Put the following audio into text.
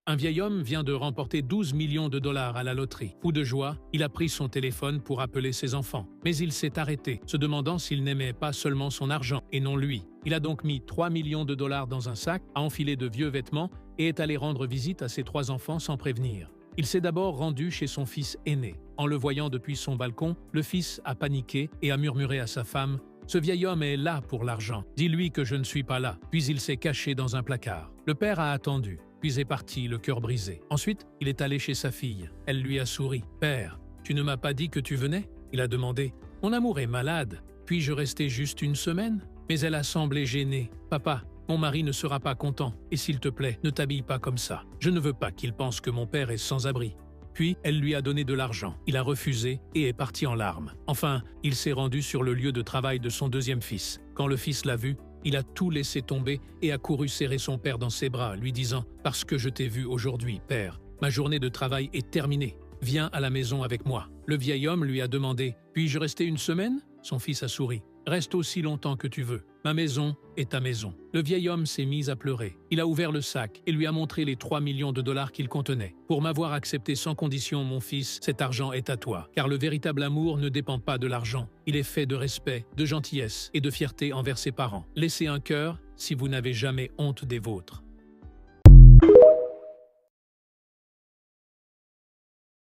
Un vieil homme vient de remporter 12 millions de dollars à la loterie. Fou de joie, il a pris son téléphone pour appeler ses enfants. Mais il s'est arrêté, se demandant s'il n'aimait pas seulement son argent et non lui. Il a donc mis 3 millions de dollars dans un sac, a enfilé de vieux vêtements et est allé rendre visite à ses 3 enfants sans prévenir. Il s'est d'abord rendu chez son fils aîné. En le voyant depuis son balcon, le fils a paniqué et a murmuré à sa femme « Ce vieil homme est là pour l'argent. Dis-lui que je ne suis pas là. » Puis il s'est caché dans un placard. Le père a attendu, puis est parti, le cœur brisé. Ensuite, il est allé chez sa fille. Elle lui a souri. « Père, tu ne m'as pas dit que tu venais ?» Il a demandé. « Mon amour est malade. Puis-je rester juste une semaine ?» Mais elle a semblé gênée. « Papa, mon mari ne sera pas content. Et s'il te plaît, ne t'habille pas comme ça. Je ne veux pas qu'il pense que mon père est sans abri. » Puis, elle lui a donné de l'argent. Il a refusé et est parti en larmes. Enfin, il s'est rendu sur le lieu de travail de son deuxième fils. Quand le fils l'a vu, il a tout laissé tomber et a couru serrer son père dans ses bras, lui disant « Parce que je t'ai vu aujourd'hui, père. Ma journée de travail est terminée. Viens à la maison avec moi. » Le vieil homme lui a demandé « Puis-je rester une semaine ?» Son fils a souri. « Reste aussi longtemps que tu veux. Ma maison est ta maison. » Le vieil homme s'est mis à pleurer. Il a ouvert le sac et lui a montré les 3 millions de dollars qu'il contenait. « Pour m'avoir accepté sans condition, mon fils, cet argent est à toi. Car le véritable amour ne dépend pas de l'argent. Il est fait de respect, de gentillesse et de fierté envers ses parents. Laissez un cœur si vous n'avez jamais honte des vôtres. »